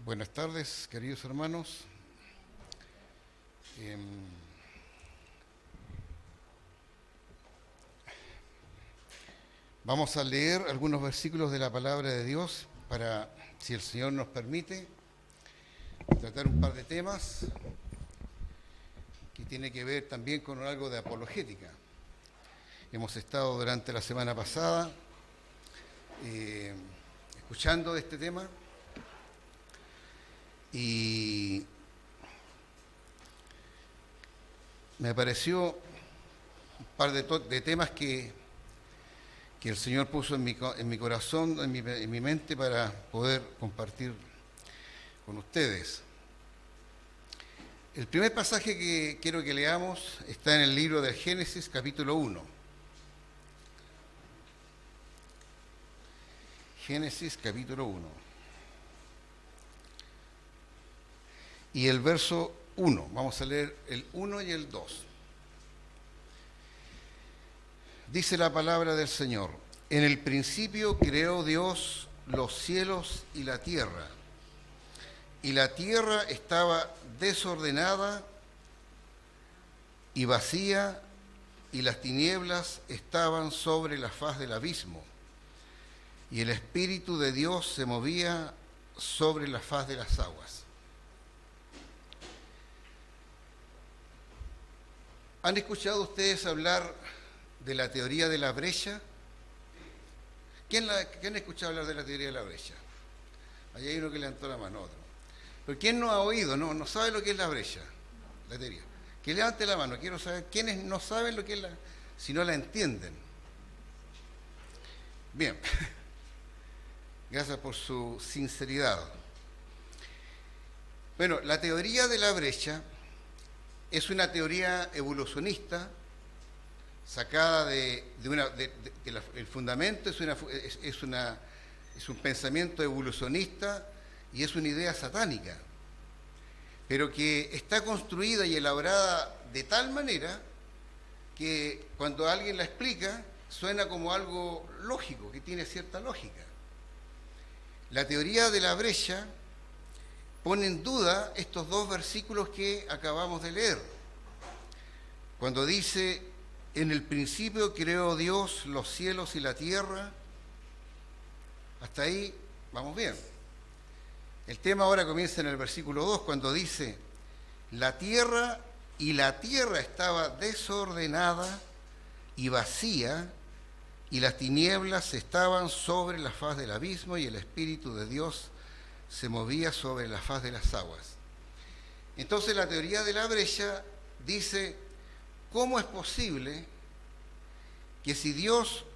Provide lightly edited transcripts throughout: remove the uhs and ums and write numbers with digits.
Buenas tardes, queridos hermanos. Em, Vamos a leer algunos versículos de la palabra de Dios para, si el Señor nos permite, tratar un par de temas que tiene que ver también con algo de apologética. Hemos estado durante la semana pasada escuchando este tema y me pareció un par de temas que el Señor puso en mi corazón, en mi mente para poder compartir con ustedes. El primer pasaje que quiero que leamos está en el libro de Génesis, capítulo 1. Génesis, capítulo 1. Y el verso 1, vamos a leer el 1 y el 2. Dice la palabra del Señor: en el principio creó Dios los cielos y la tierra estaba desordenada y vacía, y las tinieblas estaban sobre la faz del abismo, y el Espíritu de Dios se movía sobre la faz de las aguas. ¿Han escuchado ustedes hablar de la teoría de la brecha? ¿Quién ha escuchado hablar de la teoría de la brecha? Allí hay uno que levantó la mano, otro. Pero ¿quién no ha oído, no sabe lo que es la brecha? La teoría. Que levante la mano, quiero saber quiénes no saben lo que es si no la entienden. Bien, gracias por su sinceridad. Bueno, la teoría de la brecha es una teoría evolucionista sacada el fundamento es un pensamiento evolucionista y es una idea satánica, pero que está construida y elaborada de tal manera que cuando alguien la explica suena como algo lógico, que tiene cierta lógica. La teoría de la brecha pone en duda estos dos versículos que acabamos de leer, cuando dice: en el principio creó Dios los cielos y la tierra. Hasta ahí vamos bien. El tema ahora comienza en el versículo 2, cuando dice: la tierra estaba desordenada y vacía, y las tinieblas estaban sobre la faz del abismo, y el Espíritu de Dios se movía sobre la faz de las aguas. Entonces la teoría de la brecha dice: ¿cómo es posible que si Dios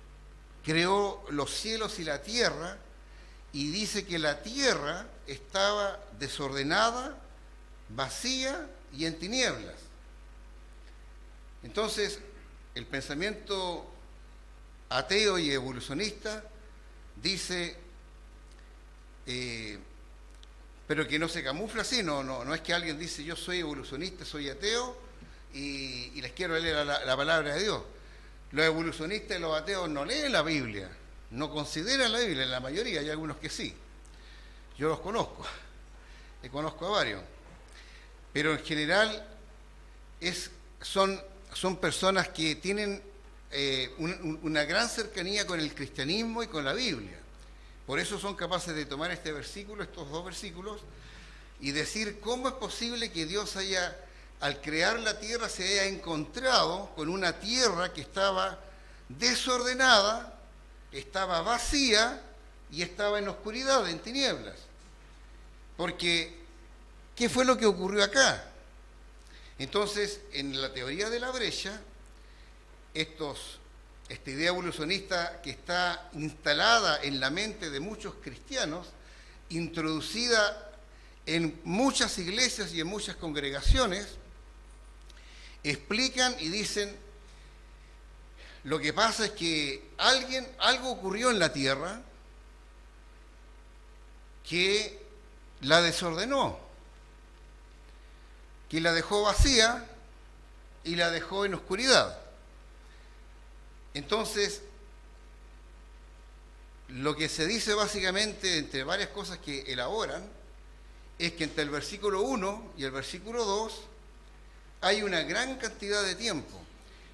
creó los cielos y la tierra, y dice que la tierra estaba desordenada, vacía y en tinieblas? Entonces, el pensamiento ateo y evolucionista dice, pero que no se camufla así, no es que alguien dice: yo soy evolucionista, soy ateo, y les quiero leer la palabra de Dios. Los evolucionistas y los ateos no leen la Biblia, no consideran la Biblia, en la mayoría, hay algunos que sí. Yo los conozco, conozco a varios. Pero en general son personas que tienen una gran cercanía con el cristianismo y con la Biblia. Por eso son capaces de tomar estos dos versículos, y decir: ¿cómo es posible que Dios al crear la tierra, se haya encontrado con una tierra que estaba desordenada, estaba vacía y estaba en oscuridad, en tinieblas? Porque, ¿qué fue lo que ocurrió acá? Entonces, en la teoría de la brecha, esta idea evolucionista que está instalada en la mente de muchos cristianos, introducida en muchas iglesias y en muchas congregaciones, explican y dicen: lo que pasa es que algo ocurrió en la tierra que la desordenó, que la dejó vacía y la dejó en oscuridad. Entonces, lo que se dice básicamente, entre varias cosas que elaboran, es que entre el versículo 1 y el versículo 2 hay una gran cantidad de tiempo,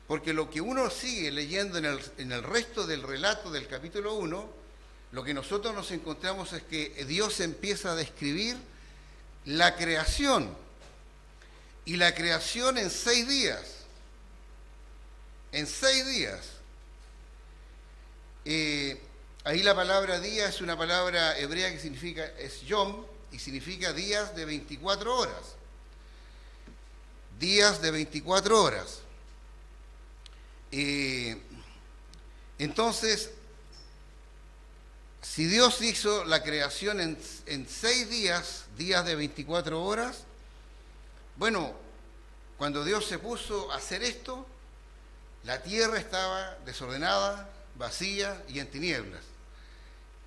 porque lo que uno sigue leyendo en el resto del relato del capítulo 1, lo que nosotros nos encontramos es que Dios empieza a describir la creación, y la creación en 6 días. En 6 días. Ahí la palabra día es una palabra hebrea que significa, es yom, y significa días de 24 horas. Días de 24 horas. Entonces, si Dios hizo la creación en 6 días, días de 24 horas, bueno, cuando Dios se puso a hacer esto, la tierra estaba desordenada, vacía y en tinieblas.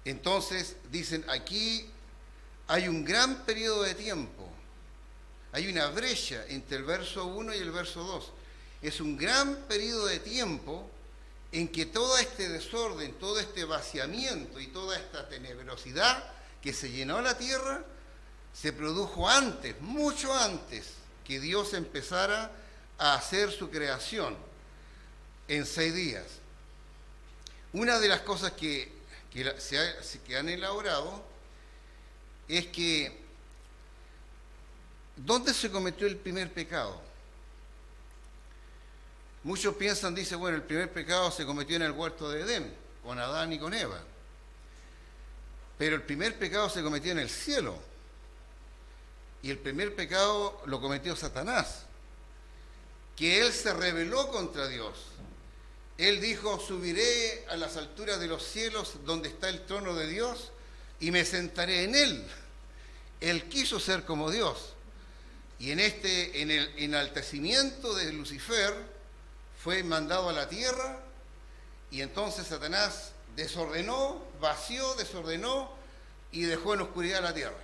Entonces, dicen, aquí hay un gran periodo de tiempo, hay una brecha entre el verso 1 y el verso 2. Es un gran periodo de tiempo en que todo este desorden, todo este vaciamiento y toda esta tenebrosidad que se llenó la tierra, se produjo antes, mucho antes que Dios empezara a hacer su creación en 6 días. Una de las cosas que han elaborado es que ¿dónde se cometió el primer pecado? Muchos piensan, dice, bueno, el primer pecado se cometió en el huerto de Edén, con Adán y con Eva. Pero el primer pecado se cometió en el cielo. Y el primer pecado lo cometió Satanás, que él se rebeló contra Dios. Él dijo, subiré a las alturas de los cielos donde está el trono de Dios y me sentaré en él. Él quiso ser como Dios. Y en el enaltecimiento de Lucifer fue mandado a la tierra, y entonces Satanás desordenó, vació, desordenó y dejó en oscuridad la tierra.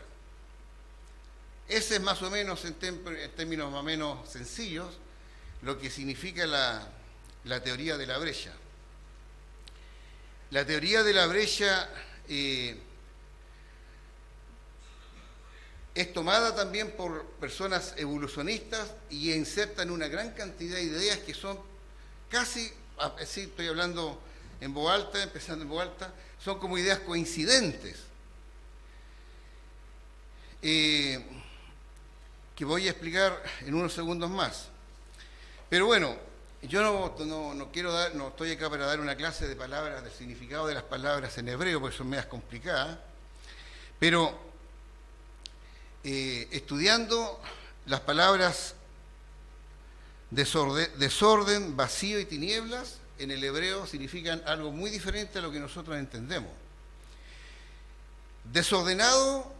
Ese es más o menos, en términos más o menos sencillos, lo que significa la teoría de la brecha. La teoría de la brecha es tomada también por personas evolucionistas y insertan una gran cantidad de ideas que son casi, sí, estoy hablando en voz alta, empezando en voz alta, son como ideas coincidentes. Que voy a explicar en unos segundos más. Pero bueno, yo no estoy acá para dar una clase de palabras, del significado de las palabras en hebreo, porque son medias complicadas, pero estudiando las palabras desorden, vacío y tinieblas, en el hebreo significan algo muy diferente a lo que nosotros entendemos. Desordenado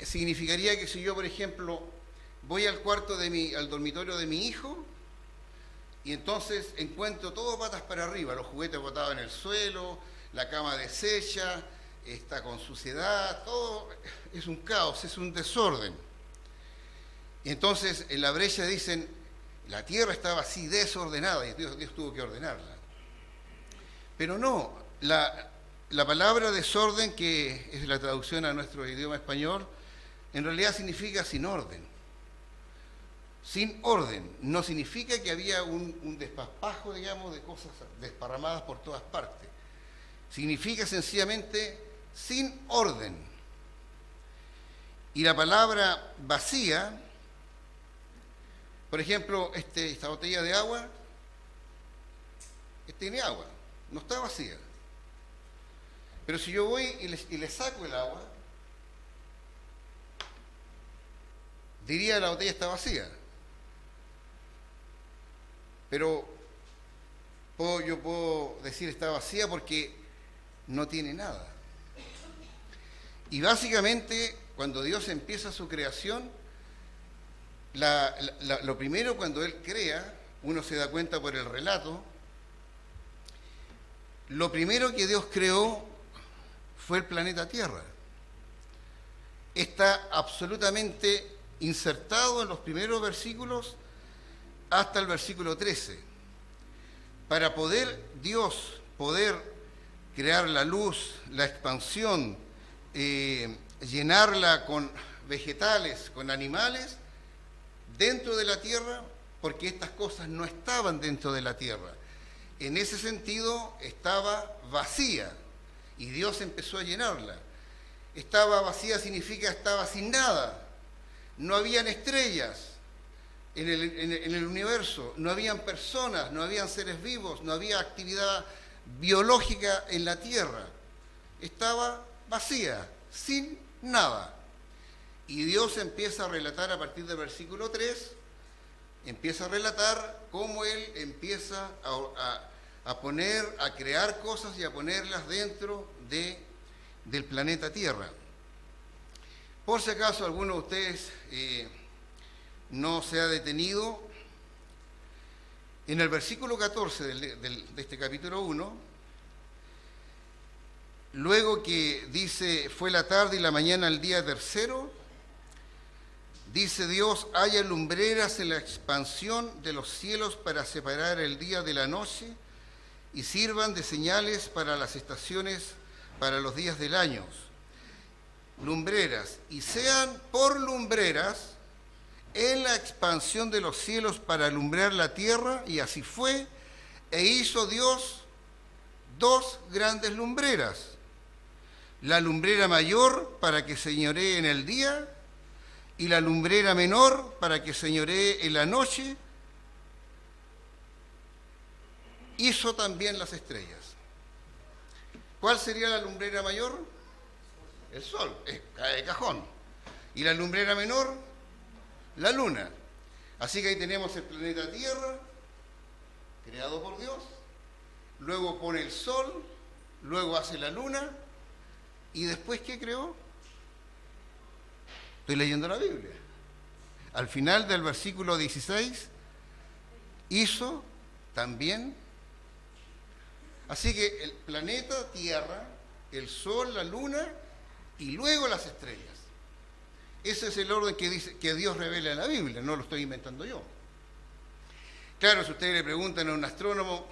significaría que si yo, por ejemplo, voy al dormitorio de mi hijo y entonces encuentro todo patas para arriba, los juguetes botados en el suelo, la cama deshecha, está con suciedad, todo es un caos, es un desorden. Y entonces en la brecha dicen, la tierra estaba así desordenada y Dios tuvo que ordenarla. Pero no, la palabra desorden, que es la traducción a nuestro idioma español, en realidad significa sin orden. Sin orden. No significa que había un desparpajo, digamos, de cosas desparramadas por todas partes. Significa sencillamente sin orden. Y la palabra vacía, por ejemplo, esta botella de agua, tiene agua, no está vacía. Pero si yo voy y le saco el agua, diría la botella está vacía. Pero yo puedo decir está vacía porque no tiene nada. Y básicamente, cuando Dios empieza su creación, lo primero cuando Él crea, uno se da cuenta por el relato, lo primero que Dios creó fue el planeta Tierra. Está absolutamente insertado en los primeros versículos hasta el versículo 13. Para Dios poder crear la luz, la expansión, llenarla con vegetales, con animales, dentro de la tierra, porque estas cosas no estaban dentro de la tierra. En ese sentido, estaba vacía, y Dios empezó a llenarla. Estaba vacía significa estaba sin nada. No habían estrellas en el universo, no habían personas, no habían seres vivos, no había actividad biológica en la tierra. Estaba vacía, sin nada. Y Dios empieza a relatar a partir del versículo 3, empieza a relatar cómo Él empieza a poner, a crear cosas y a ponerlas dentro del planeta Tierra. Por si acaso alguno de ustedes no se ha detenido, en el versículo 14 de este capítulo 1, luego que dice, fue la tarde y la mañana el día tercero, dice Dios, haya lumbreras en la expansión de los cielos para separar el día de la noche y sirvan de señales para las estaciones, para los días del año. Lumbreras, y sean por lumbreras en la expansión de los cielos para alumbrar la tierra, y así fue, e hizo Dios dos grandes lumbreras, la lumbrera mayor para que señoree en el día, y la lumbrera menor para que señoree en la noche. Hizo también las estrellas. ¿Cuál sería la lumbrera mayor? El sol, cae de cajón. Y la lumbrera menor, la luna. Así que ahí tenemos el planeta Tierra, creado por Dios, luego pone el sol, luego hace la luna, y después, ¿qué creó? Estoy leyendo la Biblia. Al final del versículo 16, hizo también. Así que el planeta Tierra, el sol, la luna, y luego las estrellas. Ese es el orden que dice que Dios revela en la Biblia, no lo estoy inventando yo. Claro, si ustedes le preguntan a un astrónomo,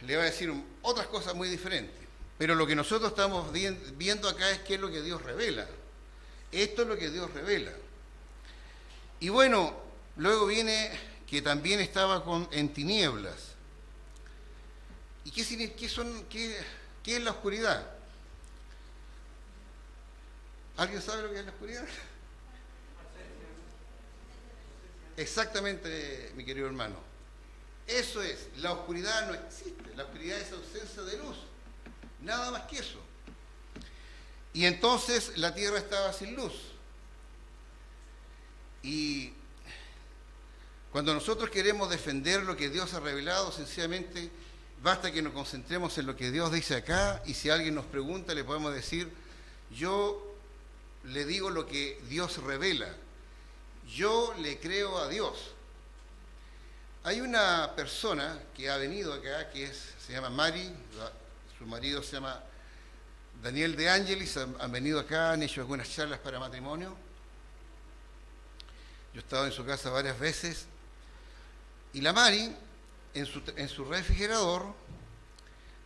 le va a decir otras cosas muy diferentes. Pero lo que nosotros estamos viendo acá es qué es lo que Dios revela. Esto es lo que Dios revela. Y bueno, luego viene que también estaba en tinieblas. ¿Y qué es la oscuridad? ¿Alguien sabe lo que es la oscuridad? Exactamente, mi querido hermano. Eso es, la oscuridad no existe. La oscuridad es ausencia de luz. Nada más que eso. Y entonces la tierra estaba sin luz. Y cuando nosotros queremos defender lo que Dios ha revelado, sencillamente basta que nos concentremos en lo que Dios dice acá, y si alguien nos pregunta, le podemos decir, yo le digo lo que Dios revela. Yo le creo a Dios. Hay una persona que ha venido acá, se llama Mari, su marido se llama Daniel de Angelis, han venido acá, han hecho algunas charlas para matrimonio. Yo he estado en su casa varias veces. Y la Mari, en su refrigerador,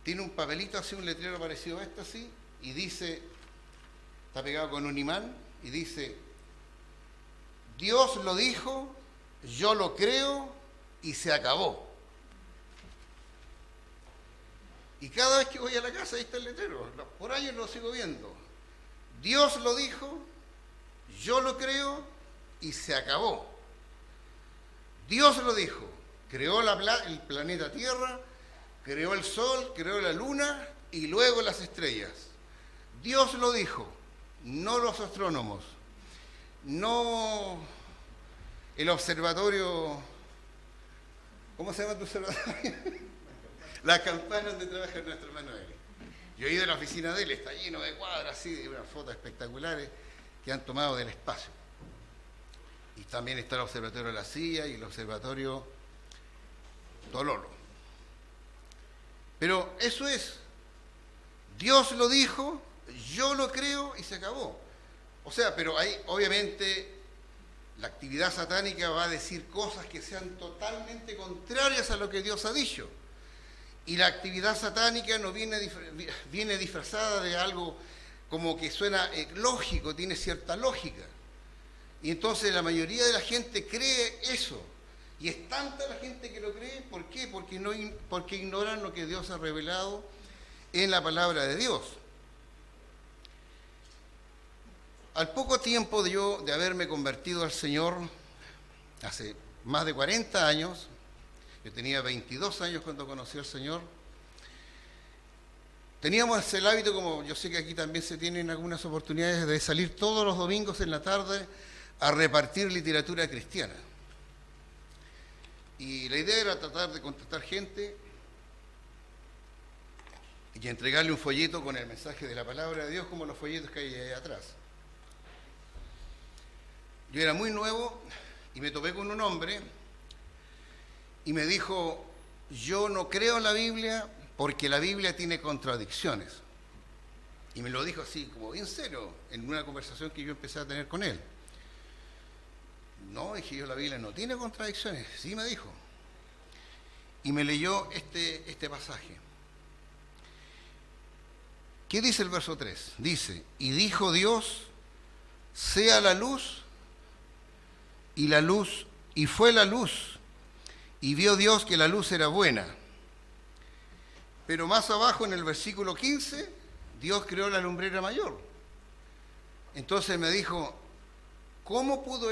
tiene un papelito así, un letrero parecido a este así, y dice, está pegado con un imán, y dice, Dios lo dijo, yo lo creo, y se acabó. Y cada vez que voy a la casa, ahí está el letrero, por años lo sigo viendo. Dios lo dijo, yo lo creo, y se acabó. Dios lo dijo, creó el planeta Tierra, creó el Sol, creó la Luna y luego las estrellas. Dios lo dijo, no los astrónomos, no el observatorio. ¿Cómo se llama tu observatorio? Las campanas donde trabaja nuestro hermano Eli. Yo he ido a la oficina de él, está lleno de cuadros así, de unas fotos espectaculares que han tomado del espacio. Y también está el observatorio de la Silla y el observatorio Tololo. Pero eso es, Dios lo dijo, yo lo creo y se acabó. O sea, pero ahí obviamente la actividad satánica va a decir cosas que sean totalmente contrarias a lo que Dios ha dicho. Y la actividad satánica no viene disfrazada de algo como que suena lógico, tiene cierta lógica. Y entonces la mayoría de la gente cree eso. Y es tanta la gente que lo cree, ¿por qué? Porque ignoran lo que Dios ha revelado en la palabra de Dios. Al poco tiempo de haberme convertido al Señor, hace más de 40 años, yo tenía 22 años cuando conocí al Señor, teníamos el hábito, como yo sé que aquí también se tienen algunas oportunidades, de salir todos los domingos en la tarde a repartir literatura cristiana. Y la idea era tratar de contactar gente y entregarle un folleto con el mensaje de la palabra de Dios, como los folletos que hay ahí atrás. Yo era muy nuevo y me topé con un hombre y me dijo: yo no creo en la Biblia porque la Biblia tiene contradicciones. Y me lo dijo así, como bien serio, en una conversación que yo empecé a tener con él. No, dije yo, la Biblia no tiene contradicciones. Sí, me dijo. Y me leyó este pasaje. ¿Qué dice el verso 3? Dice: y dijo Dios, sea la luz, y la luz, y fue la luz, y vio Dios que la luz era buena. Pero más abajo en el versículo 15, Dios creó la lumbrera mayor. Entonces me dijo: ¿cómo pudo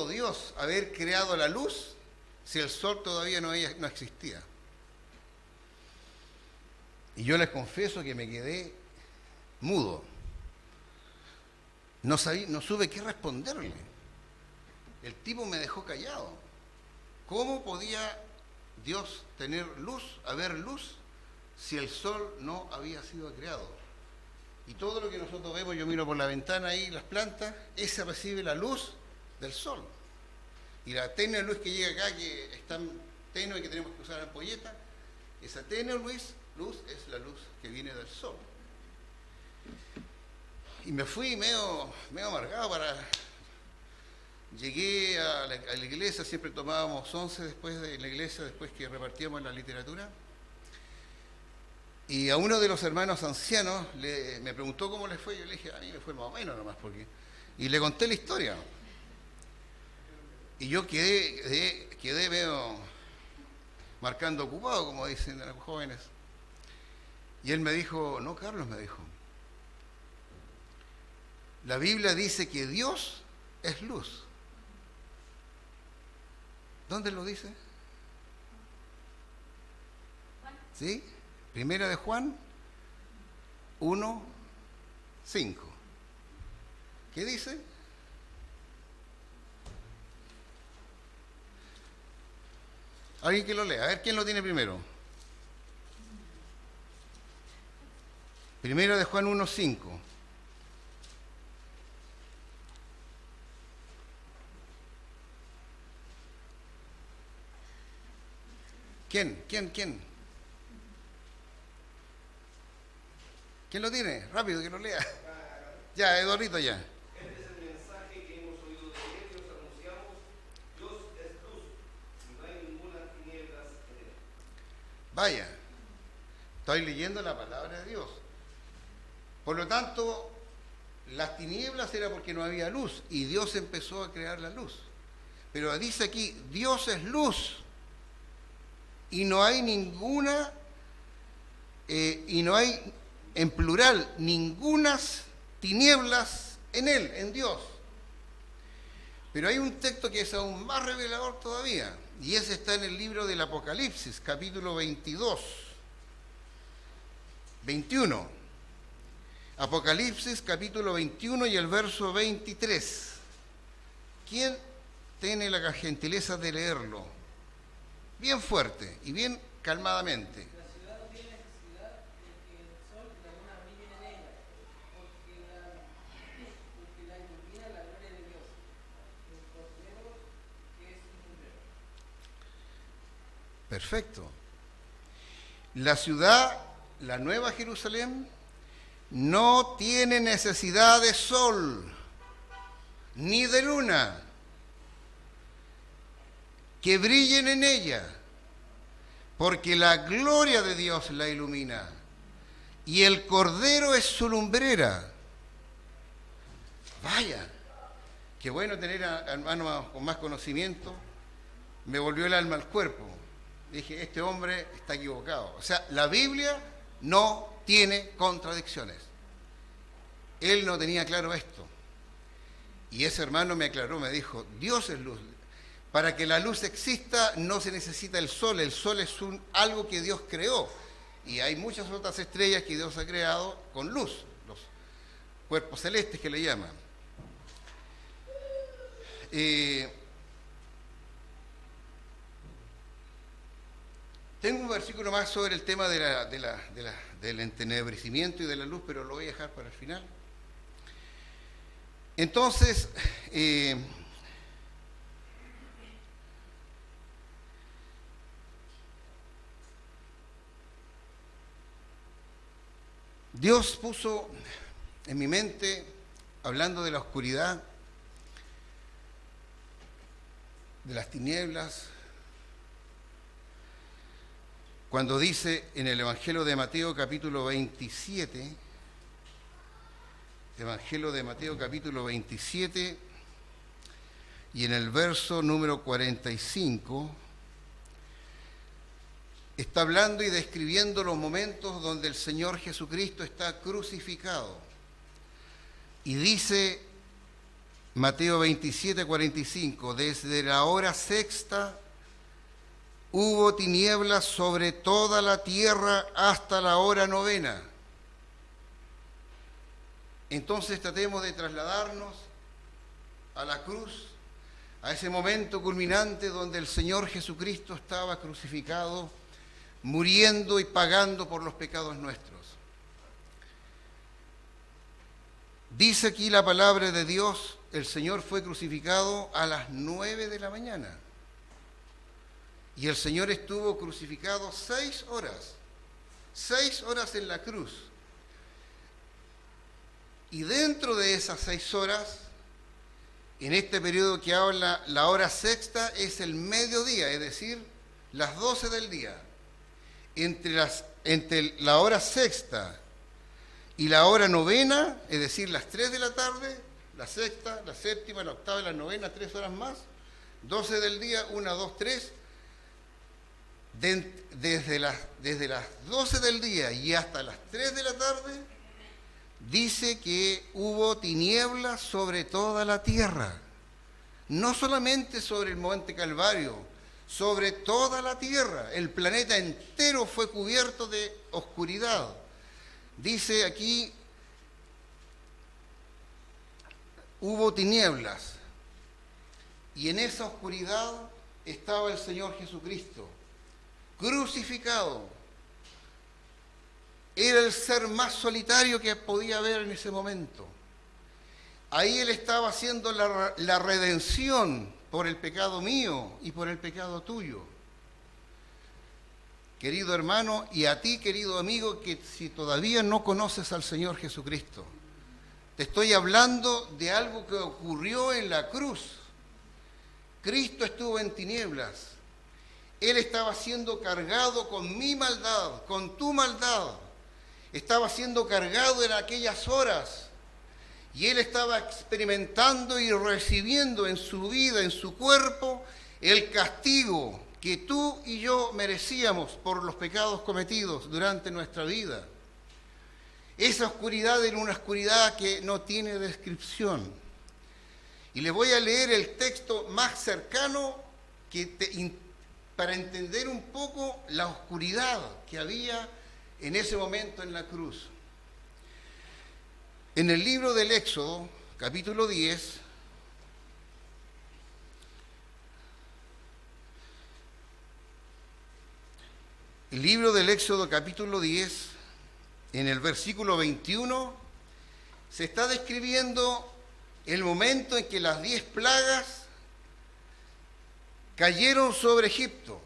Dios haber creado la luz si el sol todavía no existía? Y yo les confieso que me quedé mudo. No supe qué responderle. El tipo me dejó callado. ¿Cómo podía Dios haber luz, si el sol no había sido creado? Y todo lo que nosotros vemos, yo miro por la ventana ahí, las plantas, ese recibe la luz del sol. Y la tenue luz que llega acá, que es tan tenue que tenemos que usar ampolleta, esa tenue luz es la luz que viene del sol. Y me fui medio amargado Llegué a la iglesia, siempre tomábamos 11 después de la iglesia, después que repartíamos la literatura. Y a uno de los hermanos ancianos me preguntó cómo le fue. Yo le dije: a mí me fue más o menos nomás. Y le conté la historia. Y yo quedé medio marcando ocupado, como dicen los jóvenes. Y él me dijo: no, Carlos, me dijo, la Biblia dice que Dios es luz. ¿Dónde lo dice? ¿Sí? Primera de Juan 1:5. ¿Qué dice? Alguien que lo lea. A ver, ¿quién lo tiene primero? Primera de Juan 1:5. ¿Quién? ¿Quién lo tiene? Rápido, que lo lea. Ya, Eduardito, ya. Este es el mensaje que hemos oído de él y os anunciamos: Dios es luz, y no hay ninguna tinieblas en él. Vaya, estoy leyendo la palabra de Dios. Por lo tanto, las tinieblas era porque no había luz, y Dios empezó a crear la luz. Pero dice aquí: Dios es luz, y no hay ninguna, y no hay, en plural, ningunas tinieblas en Él, en Dios. Pero hay un texto que es aún más revelador todavía, y ese está en el libro del Apocalipsis, capítulo 21. Apocalipsis, capítulo 21 y el verso 23. ¿Quién tiene la gentileza de leerlo? Bien fuerte y bien calmadamente. La ciudad no tiene necesidad de que el sol y la luna brillen en ella, porque la ilumina la gloria de Dios, el Cordero que es lumbrero. Perfecto. La ciudad, la Nueva Jerusalén, no tiene necesidad de sol ni de luna que brillen en ella, porque la gloria de Dios la ilumina. y el Cordero es su lumbrera. Vaya, qué bueno tener a hermanos con más conocimiento. Me volvió el alma al cuerpo. Dije, este hombre está equivocado. O sea, la Biblia no tiene contradicciones. Él no tenía claro esto. Y ese hermano me aclaró, me dijo, Dios es luz. Para que la luz exista no se necesita el sol es algo que Dios creó. Y hay muchas otras estrellas que Dios ha creado con luz, los cuerpos celestes que le llaman. Tengo un versículo más sobre el tema del entenebrecimiento y de la luz, pero lo voy a dejar para el final. Entonces, Dios puso en mi mente, hablando de la oscuridad, de las tinieblas, cuando dice en el Evangelio de Mateo capítulo 27, Evangelio de Mateo capítulo 27, y en el verso número 45, está hablando y describiendo los momentos donde el Señor Jesucristo está crucificado. Y dice Mateo 27, 45, desde la hora sexta hubo tinieblas sobre toda la tierra hasta la hora novena. Entonces tratemos de trasladarnos a la cruz, a ese momento culminante donde el Señor Jesucristo estaba crucificado, muriendo y pagando por los pecados nuestros. Dice aquí la palabra de Dios, el Señor fue crucificado a las 9 de la mañana. Y el Señor estuvo crucificado 6 horas. 6 horas en la cruz. Y dentro de esas 6 horas, en este periodo que habla la hora sexta, es el mediodía, es decir, las 12 del día. Entre la hora sexta y la hora novena, es decir, las 3 de la tarde, la sexta, la séptima, la octava y la novena, 3 horas más, 12 del día, 1, 2, 3. Desde las 12 del día y hasta las 3 de la tarde, dice que hubo tinieblas sobre toda la tierra. No solamente sobre el monte Calvario, sobre toda la tierra. El planeta entero fue cubierto de oscuridad. Dice aquí, hubo tinieblas. Y en esa oscuridad estaba el Señor Jesucristo, crucificado. Era el ser más solitario que podía haber en ese momento. Ahí Él estaba haciendo la redención por el pecado mío y por el pecado tuyo. Querido hermano, y a ti, querido amigo, que si todavía no conoces al Señor Jesucristo, te estoy hablando de algo que ocurrió en la cruz. Cristo estuvo en tinieblas. Él estaba siendo cargado con mi maldad, con tu maldad. Estaba siendo cargado en aquellas horas. Y Él estaba experimentando y recibiendo en su vida, en su cuerpo, el castigo que tú y yo merecíamos por los pecados cometidos durante nuestra vida. Esa oscuridad era una oscuridad que no tiene descripción. Y les voy a leer el texto más cercano para entender un poco la oscuridad que había en ese momento en la cruz. En el libro del Éxodo, capítulo 10, el libro del Éxodo, capítulo 10, en el versículo 21, se está describiendo el momento en que las 10 plagas cayeron sobre Egipto.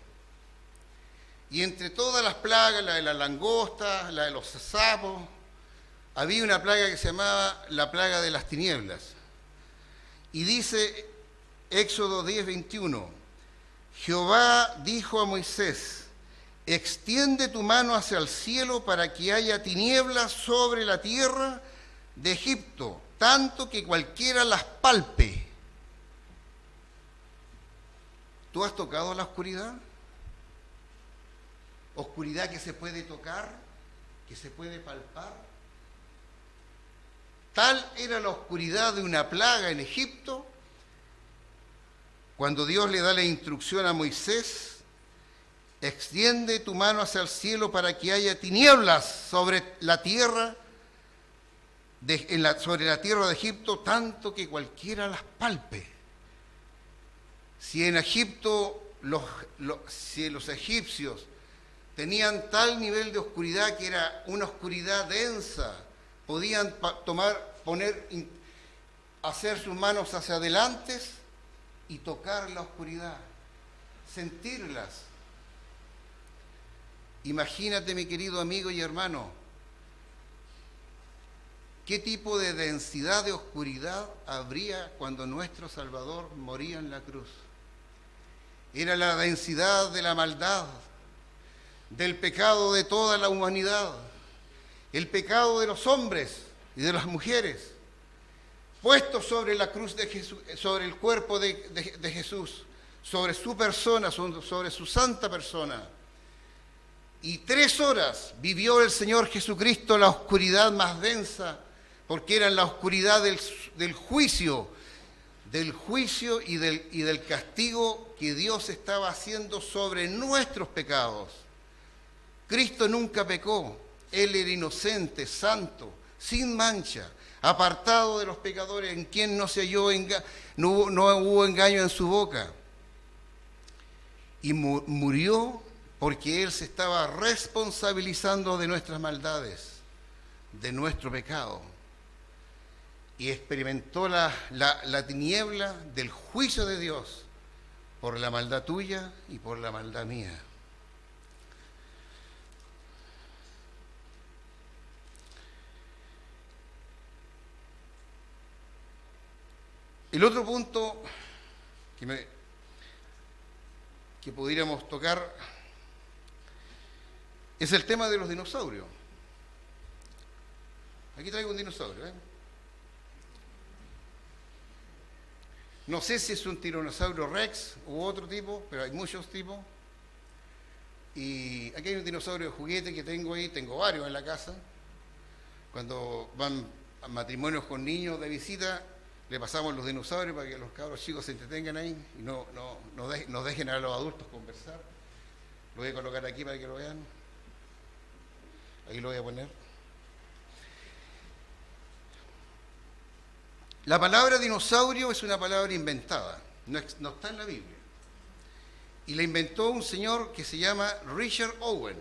Y entre todas las plagas, la de la langosta, la de los sapos, había una plaga que se llamaba la plaga de las tinieblas. Y dice Éxodo 10, 21, Jehová dijo a Moisés, extiende tu mano hacia el cielo para que haya tinieblas sobre la tierra de Egipto, tanto que cualquiera las palpe. ¿Tú has tocado la oscuridad? Oscuridad que se puede tocar, que se puede palpar. Tal era la oscuridad de una plaga en Egipto, cuando Dios le da la instrucción a Moisés: extiende tu mano hacia el cielo para que haya tinieblas sobre la tierra sobre la tierra de Egipto, tanto que cualquiera las palpe. Si en Egipto si los egipcios tenían tal nivel de oscuridad que era una oscuridad densa, podían hacer sus manos hacia adelante y tocar la oscuridad, sentirlas. Imagínate, mi querido amigo y hermano, ¿qué tipo de densidad de oscuridad habría cuando nuestro Salvador moría en la cruz? Era la densidad de la maldad, del pecado de toda la humanidad, el pecado de los hombres y de las mujeres, puesto sobre la cruz de Jesús, sobre el cuerpo de Jesús, sobre su persona, sobre su santa persona. Y 3 horas vivió el Señor Jesucristo la oscuridad más densa, porque era la oscuridad del juicio y del castigo que Dios estaba haciendo sobre nuestros pecados. Cristo nunca pecó, Él era inocente, santo, sin mancha, apartado de los pecadores, en quien no se halló no hubo engaño en su boca. Y murió porque Él se estaba responsabilizando de nuestras maldades, de nuestro pecado. Y experimentó la tiniebla del juicio de Dios por la maldad tuya y por la maldad mía. El otro punto que pudiéramos tocar es el tema de los dinosaurios. Aquí traigo un dinosaurio, ¿eh? No sé si es un tiranosaurio rex u otro tipo, pero hay muchos tipos. Y aquí hay un dinosaurio de juguete que tengo ahí, tengo varios en la casa. Cuando van a matrimonios con niños de visita, le pasamos los dinosaurios para que los cabros chicos se entretengan ahí y no dejen a los adultos conversar. Lo voy a colocar aquí para que lo vean. Ahí lo voy a poner. La palabra dinosaurio es una palabra inventada, no está en la Biblia. Y la inventó un señor que se llama Richard Owen.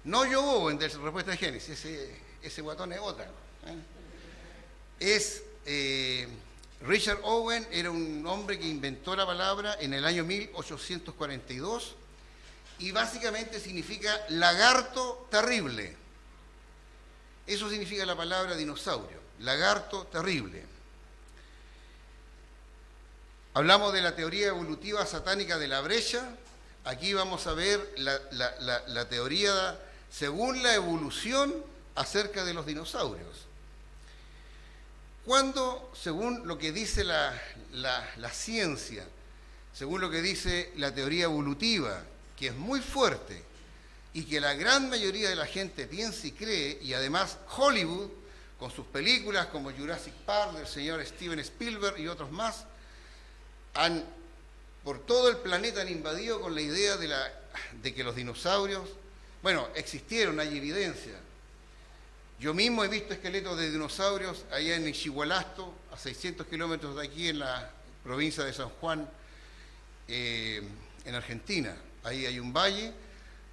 No Joe Owen de la Respuesta de Génesis, ese guatón es otra. Richard Owen era un hombre que inventó la palabra en el año 1842 y básicamente significa lagarto terrible. Eso significa la palabra dinosaurio. Lagarto terrible. Hablamos de la teoría evolutiva satánica de la brecha. Aquí vamos a ver la teoría según la evolución acerca de los dinosaurios. Cuando, según lo que dice la ciencia, según lo que dice la teoría evolutiva, que es muy fuerte y que la gran mayoría de la gente piensa y cree, y además Hollywood, con sus películas como Jurassic Park, del señor Steven Spielberg y otros más, por todo el planeta han invadido con la idea de que los dinosaurios, existieron, hay evidencia. Yo mismo he visto esqueletos de dinosaurios allá en Ixigualasto, a 600 kilómetros de aquí en la provincia de San Juan, en Argentina. Ahí hay un valle,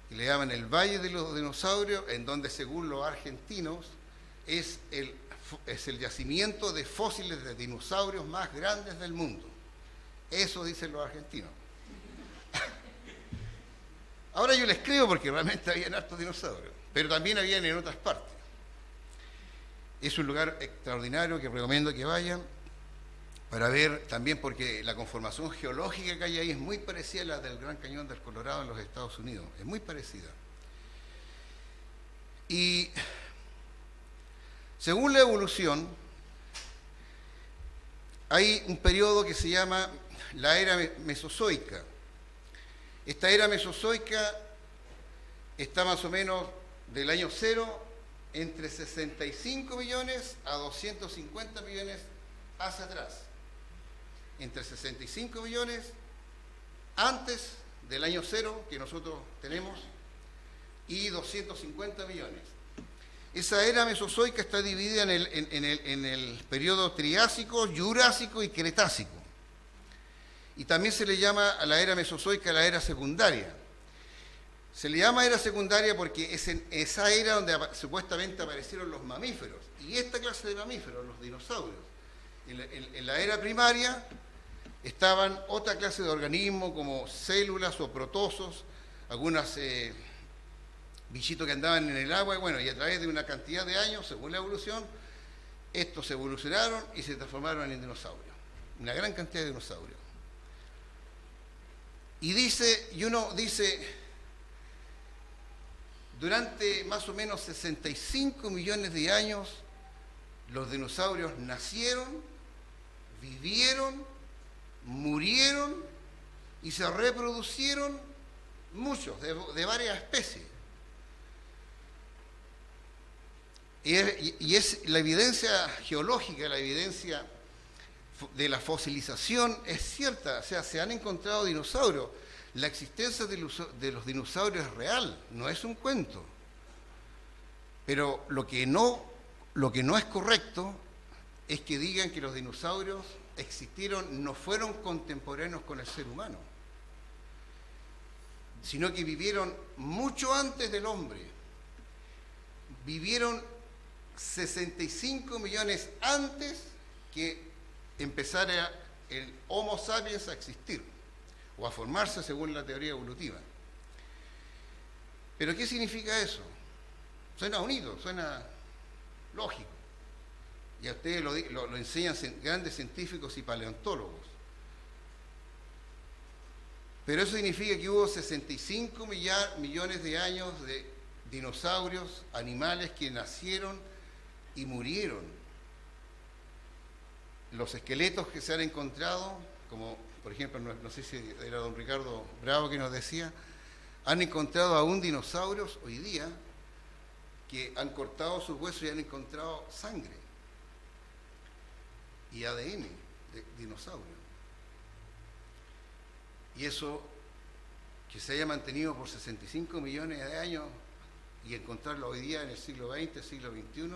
que le llaman el Valle de los Dinosaurios, en donde según los argentinos es el yacimiento de fósiles de dinosaurios más grandes del mundo. Eso dicen los argentinos. Ahora yo les creo porque realmente habían hartos dinosaurios, pero también habían en otras partes. Es un lugar extraordinario que recomiendo que vayan. para ver también, porque la conformación geológica que hay ahí es muy parecida a la del Gran Cañón del Colorado en los Estados Unidos, es muy parecida. Y según la evolución, hay un periodo que se llama la era mesozoica. Esta era mesozoica está más o menos del año 0 entre 65 millones a 250 millones hacia atrás. Entre 65 millones antes del año 0 que nosotros tenemos y 250 millones. Esa era mesozoica está dividida en el periodo Triásico, Jurásico y Cretácico. Y también se le llama a la era mesozoica la era secundaria. Se le llama era secundaria porque es en esa era donde supuestamente aparecieron los mamíferos. Y esta clase de mamíferos, los dinosaurios. En la era primaria estaban otra clase de organismos como células o protozoos, algunas bichitos que andaban en el agua, y a través de una cantidad de años, según la evolución, estos evolucionaron y se transformaron en dinosaurios. Una gran cantidad de dinosaurios. Y uno dice, durante más o menos 65 millones de años, los dinosaurios nacieron, vivieron, murieron y se reproducieron muchos, de varias especies. Y es la evidencia geológica, la evidencia de la fosilización es cierta, o sea, se han encontrado dinosaurios. La existencia de los dinosaurios es real, no es un cuento. Pero lo que no es correcto es que digan que los dinosaurios existieron, no fueron contemporáneos con el ser humano, sino que vivieron mucho antes del hombre. Vivieron 65 millones antes que empezara el Homo sapiens a existir o a formarse según la teoría evolutiva. ¿Pero qué significa eso? Suena bonito, suena lógico. Y a ustedes lo enseñan grandes científicos y paleontólogos. Pero eso significa que hubo 65 millones de años de dinosaurios, animales que nacieron y murieron. Los esqueletos que se han encontrado, como por ejemplo, no sé si era don Ricardo Bravo que nos decía, han encontrado aún dinosaurios hoy día que han cortado sus huesos y han encontrado sangre y ADN de dinosaurio. Y eso, que se haya mantenido por 65 millones de años y encontrarlo hoy día en el siglo XX, siglo XXI,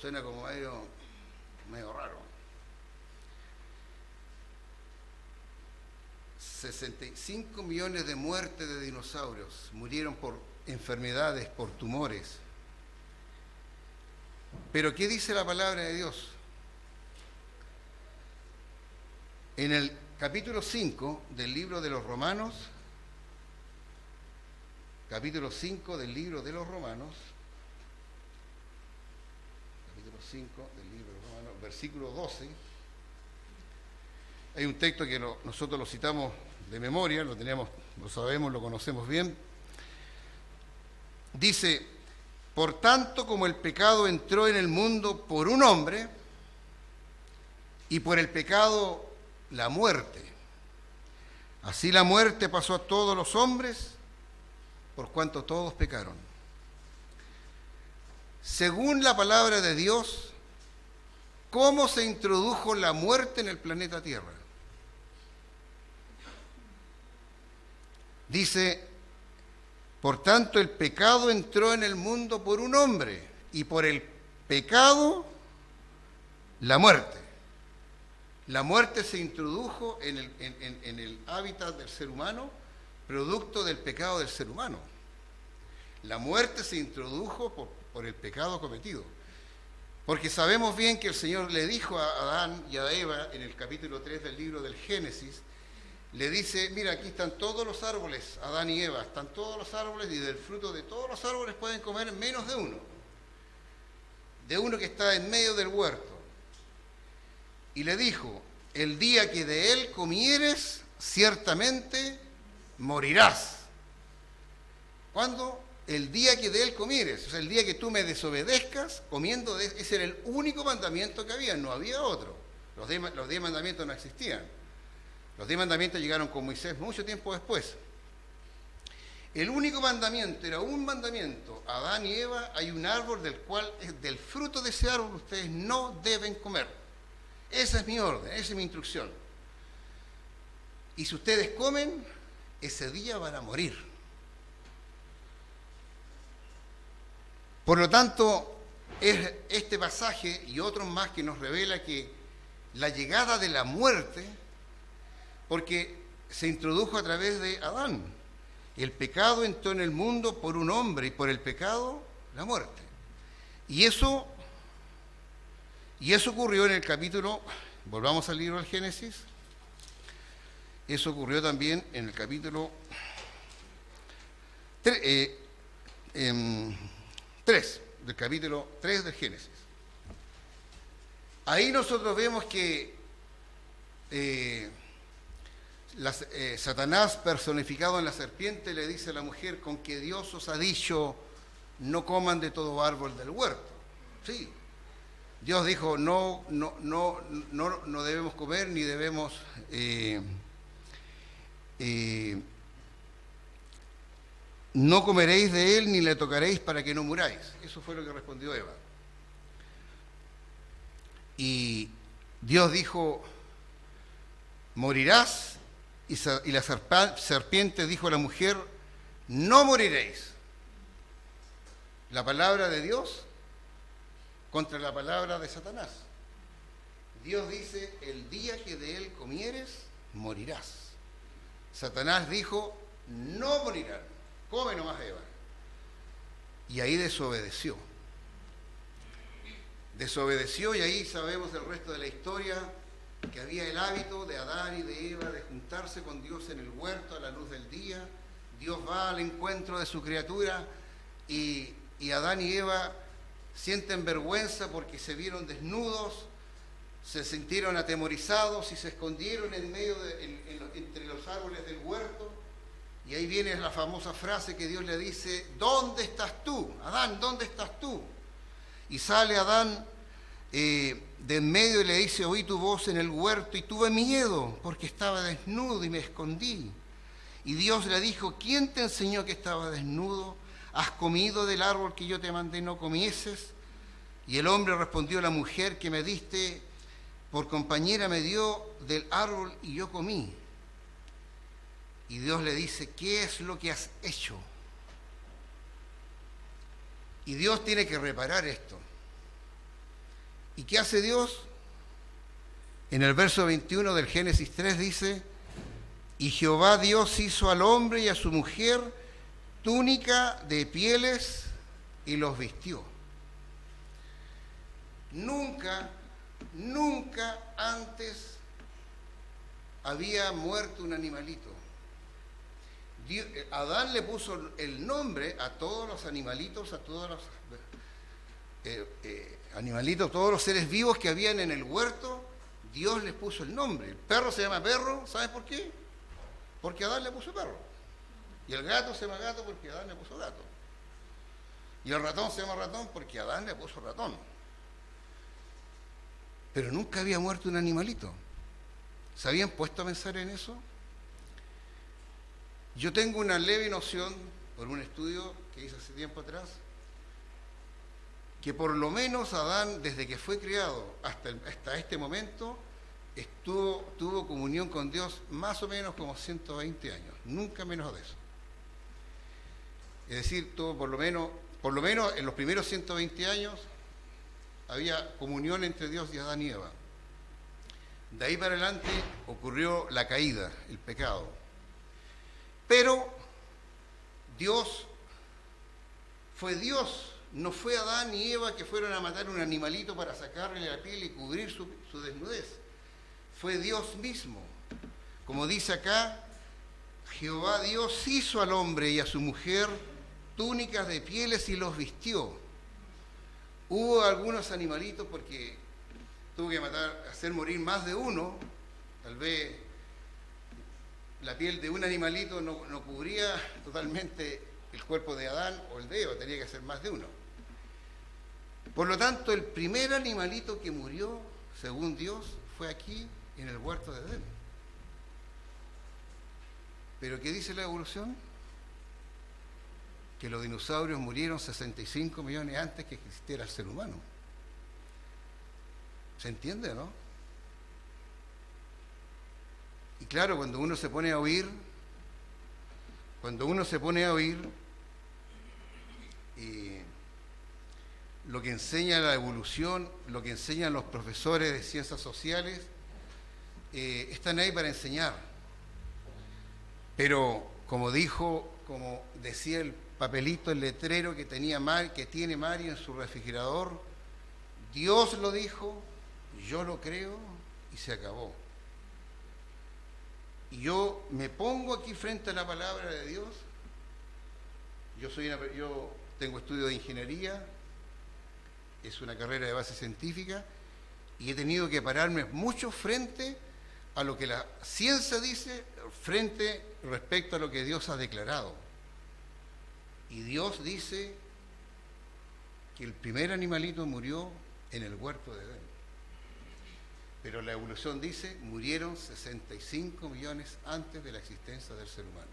suena como medio raro. 65 millones de muertes de dinosaurios, murieron por enfermedades, por tumores. Pero ¿qué dice la palabra de Dios? En el capítulo 5 del libro de los Romanos, capítulo 5 del libro de los Romanos, capítulo 5 del libro de los Romanos, versículo 12, hay un texto que nosotros lo citamos de memoria, lo sabemos, lo conocemos bien. Dice, por tanto como el pecado entró en el mundo por un hombre, y por el pecado la muerte, así la muerte pasó a todos los hombres, por cuanto todos pecaron. Según la palabra de Dios, ¿cómo se introdujo la muerte en el planeta Tierra? Dice, por tanto el pecado entró en el mundo por un hombre, y por el pecado la muerte. La muerte se introdujo en el hábitat del ser humano, producto del pecado del ser humano. La muerte se introdujo por el pecado cometido. Porque sabemos bien que el Señor le dijo a Adán y a Eva en el capítulo 3 del libro del Génesis, le dice, mira, aquí están todos los árboles, Adán y Eva, están todos los árboles y del fruto de todos los árboles pueden comer menos de uno que está en medio del huerto. Y le dijo, el día que de él comieres, ciertamente morirás. ¿Cuándo? El día que de él comieres, o sea, el día que tú me desobedezcas, comiendo de ese era el único mandamiento que había, no había otro. Los 10 mandamientos no existían. Los 10 mandamientos llegaron con Moisés mucho tiempo después. El único mandamiento era un mandamiento. Adán y Eva, hay un árbol del cual, del fruto de ese árbol, ustedes no deben comer. Esa es mi orden, esa es mi instrucción. Y si ustedes comen, ese día van a morir. Por lo tanto, es este pasaje y otros más que nos revela que la llegada de la muerte, porque se introdujo a través de Adán. El pecado entró en el mundo por un hombre y por el pecado la muerte. Y eso ocurrió en el capítulo, volvamos al libro del Génesis, eso ocurrió también en el capítulo 3, del capítulo 3 del Génesis. Ahí nosotros vemos que Satanás, personificado en la serpiente, le dice a la mujer: con que Dios os ha dicho, no coman de todo árbol del huerto. Sí, Dios dijo, no debemos comer, ni debemos no comeréis de él, ni le tocaréis para que no muráis. Eso fue lo que respondió Eva. Y Dios dijo, morirás, y la serpiente dijo a la mujer, no moriréis. La palabra de Dios contra la palabra de Satanás. Dios dice, el día que de él comieres, morirás. Satanás dijo, no morirán, come nomás Eva. Y ahí desobedeció. Desobedeció, y ahí sabemos el resto de la historia, que había el hábito de Adán y de Eva de juntarse con Dios en el huerto a la luz del día. Dios va al encuentro de su criatura y Adán y Eva sienten vergüenza porque se vieron desnudos, se sintieron atemorizados y se escondieron en medio entre los árboles del huerto. Y ahí viene la famosa frase que Dios le dice, ¿dónde estás tú? Adán, ¿dónde estás tú? Y sale Adán de en medio y le dice, oí tu voz en el huerto y tuve miedo porque estaba desnudo y me escondí. Y Dios le dijo, ¿quién te enseñó que estaba desnudo? ¿Has comido del árbol que yo te mandé no comieses? Y el hombre respondió, la mujer que me diste por compañera me dio del árbol y yo comí. Y Dios le dice, ¿qué es lo que has hecho? Y Dios tiene que reparar esto. ¿Y qué hace Dios? En el verso 21 del Génesis 3 dice, y Jehová Dios hizo al hombre y a su mujer túnica de pieles y los vistió. Nunca antes había muerto un animalito. Adán le puso el nombre a todos los animalitos, a todos los animalitos, todos los seres vivos que habían en el huerto. Dios les puso el nombre. El perro se llama perro, ¿sabes por qué? Porque Adán le puso perro. Y el gato se llama gato porque Adán le puso gato. Y el ratón se llama ratón porque Adán le puso ratón. Pero nunca había muerto un animalito. ¿Se habían puesto a pensar en eso? Yo tengo una leve noción, por un estudio que hice hace tiempo atrás, que por lo menos Adán, desde que fue criado hasta este momento, tuvo comunión con Dios más o menos como 120 años, nunca menos de eso. Es decir, tuvo por lo menos en los primeros 120 años había comunión entre Dios y Adán y Eva. De ahí para adelante ocurrió la caída, el pecado. Pero Dios fue Dios, no fue Adán y Eva que fueron a matar un animalito para sacarle la piel y cubrir su desnudez. Fue Dios mismo. Como dice acá, Jehová Dios hizo al hombre y a su mujer túnicas de pieles y los vistió. Hubo algunos animalitos porque tuvo que hacer morir más de uno Tal vez la piel de un animalito no cubría totalmente el cuerpo de Adán o el de Eva, tenía que ser más de uno. Por lo tanto, el primer animalito que murió, según Dios, fue aquí, en el huerto de Edén. ¿Pero qué dice la evolución? Que los dinosaurios murieron 65 millones antes que existiera el ser humano. ¿Se entiende, no? Y claro, cuando uno se pone a oír, lo que enseña la evolución, lo que enseñan los profesores de ciencias sociales, están ahí para enseñar. Pero como decía el papelito, el letrero que tiene Mario en su refrigerador, Dios lo dijo, yo lo creo y se acabó. Y yo me pongo aquí frente a la palabra de Dios. Yo tengo estudio de ingeniería, es una carrera de base científica, y he tenido que pararme mucho frente a lo que la ciencia dice, respecto a lo que Dios ha declarado. Y Dios dice que el primer animalito murió en el huerto de Edén. Pero la evolución dice, murieron 65 millones antes de la existencia del ser humano.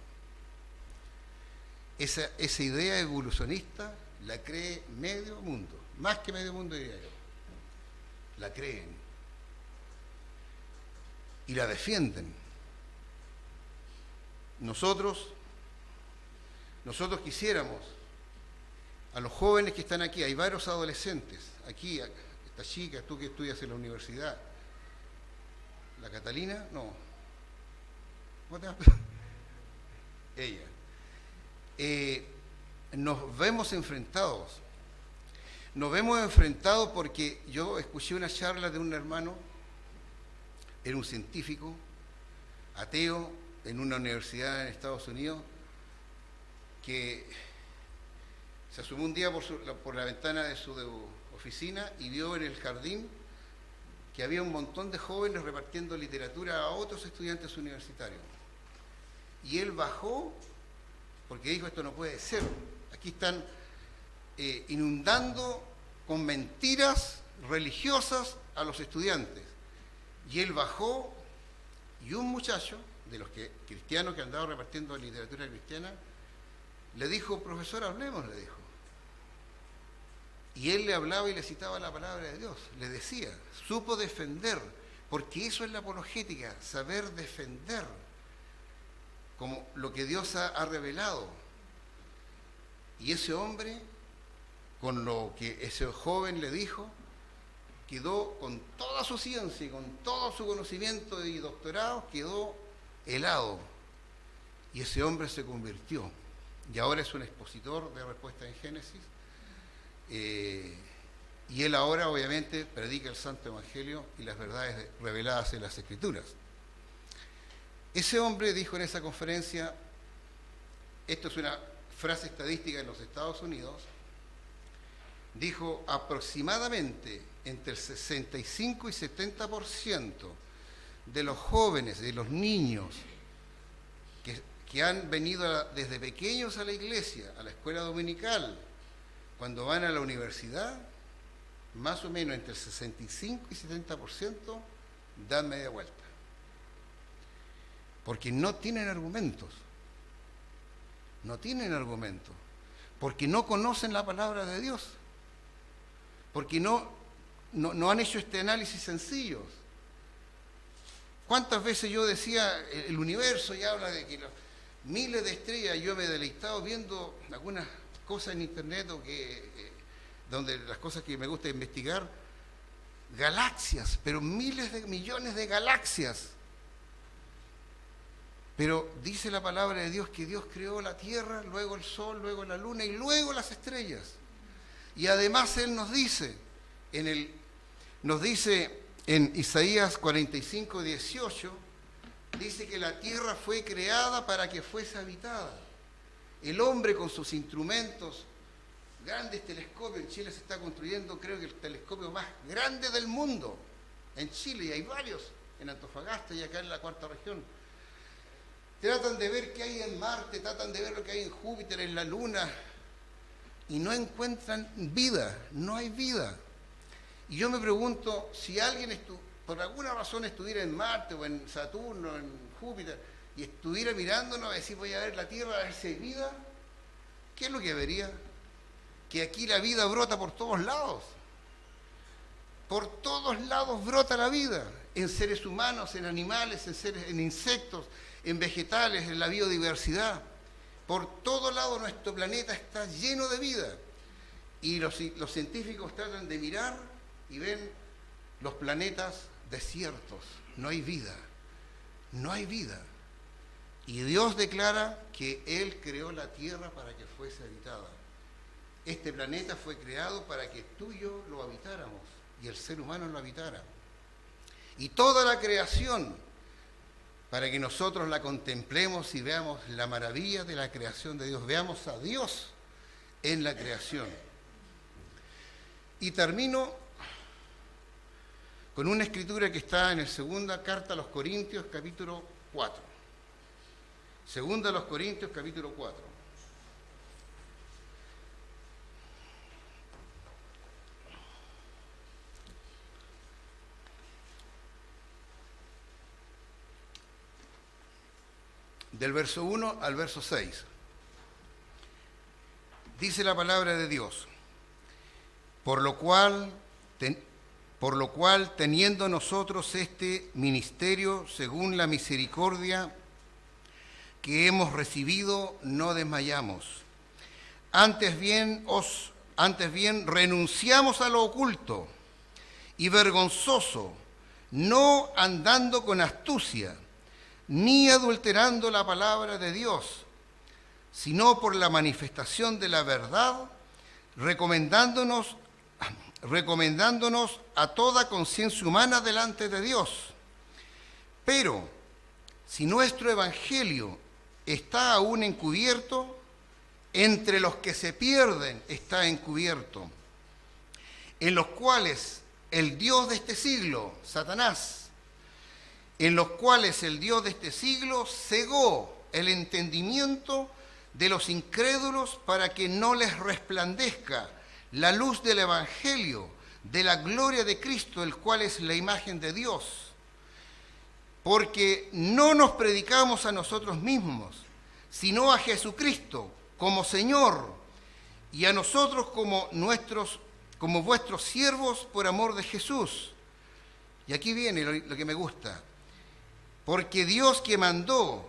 Esa idea evolucionista la cree medio mundo, más que medio mundo diría yo. La creen y la defienden. Nosotros quisiéramos, a los jóvenes que están aquí, hay varios adolescentes, aquí, esta chica, tú que estudias en la universidad, la Catalina, no, ¿cómo te llamas? Ella. Nos vemos enfrentados porque yo escuché una charla de un hermano, era un científico, ateo, en una universidad en Estados Unidos, que se asomó un día por la ventana de su oficina y vio en el jardín que había un montón de jóvenes repartiendo literatura a otros estudiantes universitarios. Y él bajó porque dijo, esto no puede ser. Aquí están inundando con mentiras religiosas a los estudiantes. Y él bajó y un muchacho de los cristianos que andaba repartiendo literatura cristiana le dijo, profesor, hablemos, le dijo. Y él le hablaba y le citaba la palabra de Dios, le decía, supo defender, porque eso es la apologética, saber defender, como lo que Dios ha revelado. Y ese hombre, con lo que ese joven le dijo, quedó con toda su ciencia y con todo su conocimiento y doctorado, quedó helado. Y ese hombre se convirtió. Y ahora es un expositor de respuesta en Génesis. Y él ahora obviamente predica el Santo Evangelio y las verdades reveladas en las Escrituras. Ese hombre dijo en esa conferencia, esto es una frase estadística en los Estados Unidos, dijo aproximadamente entre el 65 y 70% de los jóvenes, de los niños que han venido desde pequeños a la iglesia, a la escuela dominical, cuando van a la universidad, más o menos entre el 65 y 70% dan media vuelta. Porque no tienen argumentos. No tienen argumentos. Porque no conocen la palabra de Dios. Porque no han hecho este análisis sencillo. ¿Cuántas veces yo decía, el universo ya habla de que miles de estrellas, yo me he deleitado viendo algunas cosas en internet donde las cosas que me gusta investigar, galaxias, pero miles de millones de galaxias. Pero dice la palabra de Dios que Dios creó la tierra, luego el sol, luego la luna y luego las estrellas. Y además Él nos dice en Isaías 45, 18, dice que la tierra fue creada para que fuese habitada. El hombre con sus instrumentos, grandes telescopios, en Chile se está construyendo creo que el telescopio más grande del mundo, en Chile, y hay varios en Antofagasta y acá en la cuarta región. Tratan de ver qué hay en Marte, tratan de ver lo que hay en Júpiter, en la Luna, y no encuentran vida, no hay vida. Y yo me pregunto, si alguien por alguna razón estuviera en Marte o en Saturno, en Júpiter, y estuviera mirándonos a decir voy a ver la Tierra, a ver si hay vida, ¿qué es lo que vería? Que aquí la vida brota por todos lados. Por todos lados brota la vida, en seres humanos, en animales, en insectos, en vegetales, en la biodiversidad. Por todo lado nuestro planeta está lleno de vida. Y los científicos tratan de mirar y ven los planetas desiertos. No hay vida, no hay vida. Y Dios declara que Él creó la Tierra para que fuese habitada. Este planeta fue creado para que tú y yo lo habitáramos y el ser humano lo habitara. Y toda la creación, para que nosotros la contemplemos y veamos la maravilla de la creación de Dios, veamos a Dios en la creación. Y termino con una escritura que está en la segunda carta a los Corintios, capítulo 4. Segunda a los Corintios, capítulo 4. Del verso 1 al verso 6. Dice la palabra de Dios: por lo cual, teniendo nosotros este ministerio según la misericordia que hemos recibido, no desmayamos. Antes bien renunciamos a lo oculto y vergonzoso, no andando con astucia, ni adulterando la palabra de Dios, sino por la manifestación de la verdad, recomendándonos a toda conciencia humana delante de Dios. Pero si nuestro evangelio está aún encubierto, entre los que se pierden está encubierto, en los cuales el Dios de este siglo, Satanás, cegó el entendimiento de los incrédulos para que no les resplandezca la luz del evangelio de la gloria de Cristo, el cual es la imagen de Dios. Porque no nos predicamos a nosotros mismos, sino a Jesucristo como Señor, y a nosotros como vuestros siervos por amor de Jesús. Y aquí viene lo que me gusta. Porque Dios, que mandó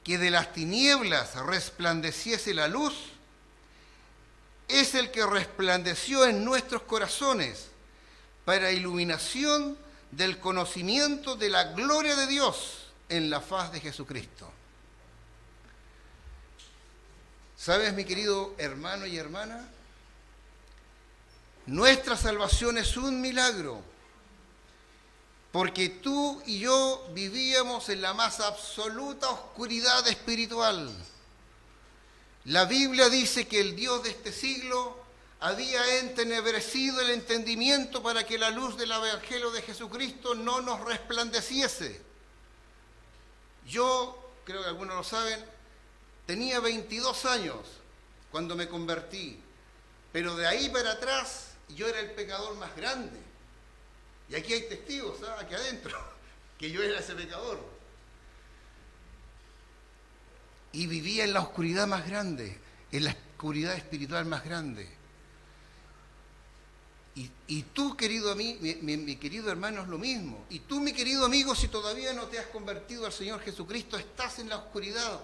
que de las tinieblas resplandeciese la luz, es el que resplandeció en nuestros corazones para iluminación del conocimiento de la gloria de Dios en la faz de Jesucristo. ¿Sabes, mi querido hermano y hermana? Nuestra salvación es un milagro, porque tú y yo vivíamos en la más absoluta oscuridad espiritual. La Biblia dice que el Dios de este siglo había entenebrecido el entendimiento para que la luz del evangelio de Jesucristo no nos resplandeciese. Yo, creo que algunos lo saben, tenía 22 años cuando me convertí, pero de ahí para atrás yo era el pecador más grande. Y aquí hay testigos, aquí adentro, que yo era ese pecador. Y vivía en la oscuridad más grande, en la oscuridad espiritual más grande. Y tú, querido amigo, mi querido hermano, es lo mismo. Y tú, mi querido amigo, si todavía no te has convertido al Señor Jesucristo, estás en la oscuridad.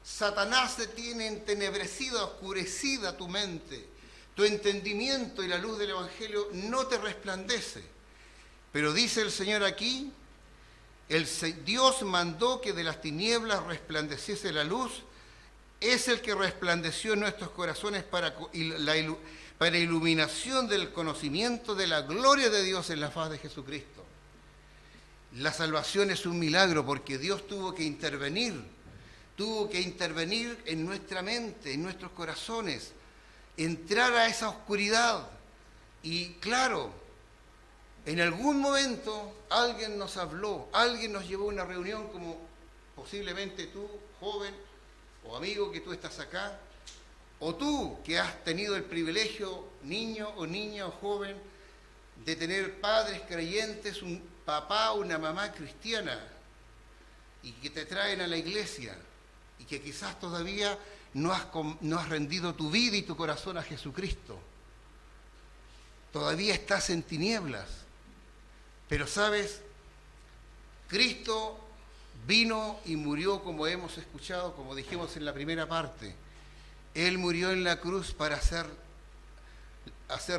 Satanás te tiene entenebrecida, oscurecida tu mente. Tu entendimiento y la luz del Evangelio no te resplandece. Pero dice el Señor aquí, Dios mandó que de las tinieblas resplandeciese la luz, es el que resplandeció en nuestros corazones para iluminación del conocimiento de la gloria de Dios en la faz de Jesucristo. La salvación es un milagro porque Dios tuvo que intervenir en nuestra mente, en nuestros corazones, entrar a esa oscuridad. Y claro, En algún momento alguien nos habló, alguien nos llevó a una reunión como posiblemente tú, joven o amigo que tú estás acá, o tú que has tenido el privilegio, niño o niña o joven, de tener padres creyentes, un papá o una mamá cristiana, y que te traen a la iglesia, y que quizás todavía no has rendido tu vida y tu corazón a Jesucristo. Todavía estás en tinieblas. Pero sabes, Cristo vino y murió, como hemos escuchado, como dijimos en la primera parte. Él murió en la cruz para hacer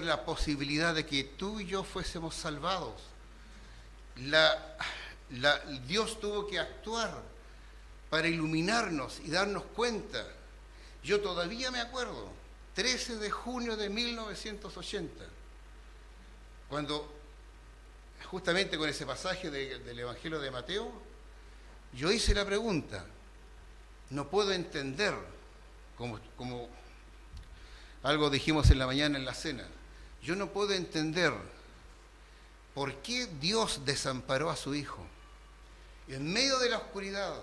la posibilidad de que tú y yo fuésemos salvados. Dios tuvo que actuar para iluminarnos y darnos cuenta. Yo todavía me acuerdo, 13 de junio de 1980, cuando justamente con ese pasaje del Evangelio de Mateo, yo hice la pregunta, no puedo entender, como algo dijimos en la mañana en la cena, yo no puedo entender por qué Dios desamparó a su Hijo. En medio de la oscuridad,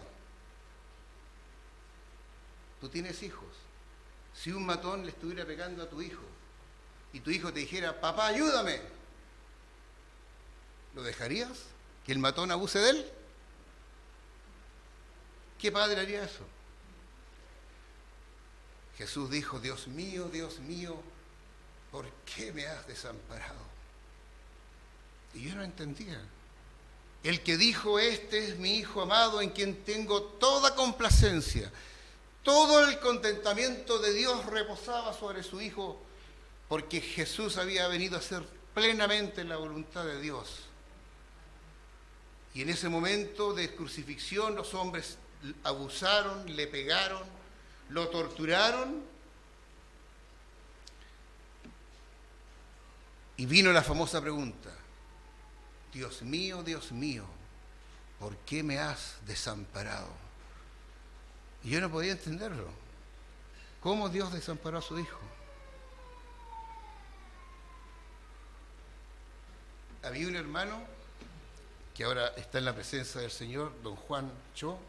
tú tienes hijos. Si un matón le estuviera pegando a tu hijo y tu hijo te dijera, papá, ayúdame, ¿lo dejarías? ¿Que el matón abuse de él? ¿Qué padre haría eso? Jesús dijo, Dios mío, ¿por qué me has desamparado? Y yo no entendía. El que dijo, este es mi Hijo amado en quien tengo toda complacencia. Todo el contentamiento de Dios reposaba sobre su Hijo, porque Jesús había venido a hacer plenamente la voluntad de Dios. Y en ese momento de crucifixión los hombres abusaron, le pegaron, lo torturaron. Y vino la famosa pregunta, Dios mío, ¿por qué me has desamparado? Y yo no podía entenderlo. ¿Cómo Dios desamparó a su Hijo? Había un hermano que ahora está en la presencia del Señor, don Juan Cho,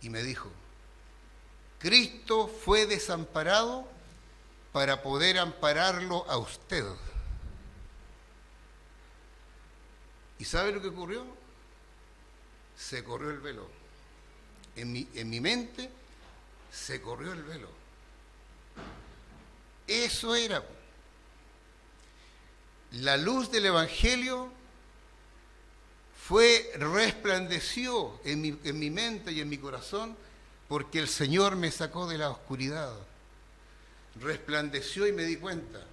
y me dijo, Cristo fue desamparado para poder ampararlo a usted. ¿Y sabe lo que ocurrió? Se corrió el velo. En mi mente se corrió el velo. Eso era. La luz del Evangelio resplandeció en mi mente y en mi corazón porque el Señor me sacó de la oscuridad. Resplandeció y me di cuenta.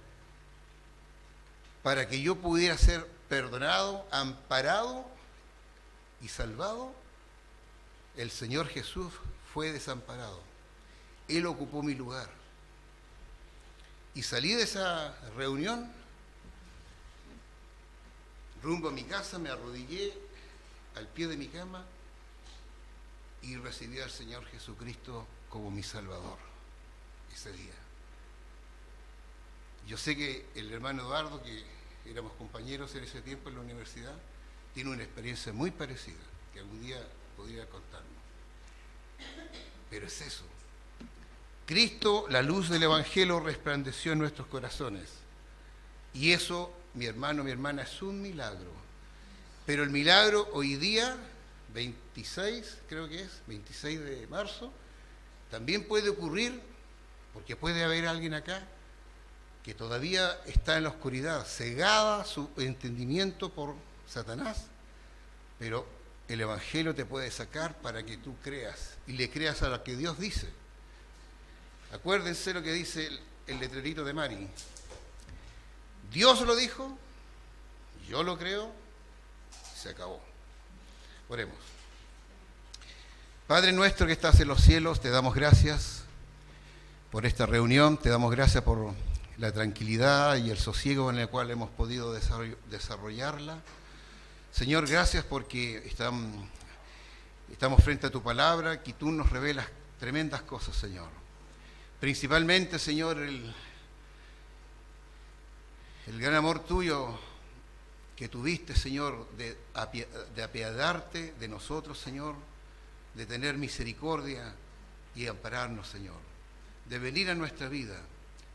Para que yo pudiera ser perdonado, amparado y salvado, el Señor Jesús fue desamparado. Él ocupó mi lugar. Y salí de esa reunión, rumbo a mi casa, me arrodillé al pie de mi cama y recibí al Señor Jesucristo como mi Salvador ese día. Yo sé que el hermano Eduardo, que éramos compañeros en ese tiempo en la universidad, tiene una experiencia muy parecida, que algún día podría contarnos. Pero es eso. Cristo, la luz del Evangelio, resplandeció en nuestros corazones. Y eso, mi hermano, mi hermana, es un milagro. Pero el milagro hoy día, 26 de marzo, también puede ocurrir, porque puede haber alguien acá que todavía está en la oscuridad, cegada su entendimiento por Satanás, pero el Evangelio te puede sacar para que tú creas y le creas a lo que Dios dice. Acuérdense lo que dice el letrerito de Mari. Dios lo dijo, yo lo creo, se acabó. Oremos. Padre nuestro que estás en los cielos, te damos gracias por esta reunión, te damos gracias por la tranquilidad y el sosiego en el cual hemos podido desarrollarla. Señor, gracias porque estamos frente a tu palabra, que tú nos revelas tremendas cosas, Señor. Principalmente, Señor, el gran amor tuyo que tuviste, Señor, de apiadarte de nosotros, Señor, de tener misericordia y ampararnos, Señor, de venir a nuestra vida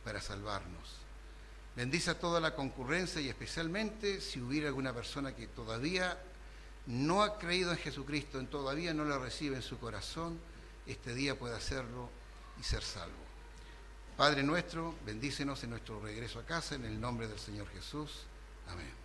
para salvarnos. Bendice a toda la concurrencia y especialmente si hubiera alguna persona que todavía no ha creído en Jesucristo, todavía no lo recibe en su corazón, este día puede hacerlo y ser salvo. Padre nuestro, bendícenos en nuestro regreso a casa, en el nombre del Señor Jesús. Amén.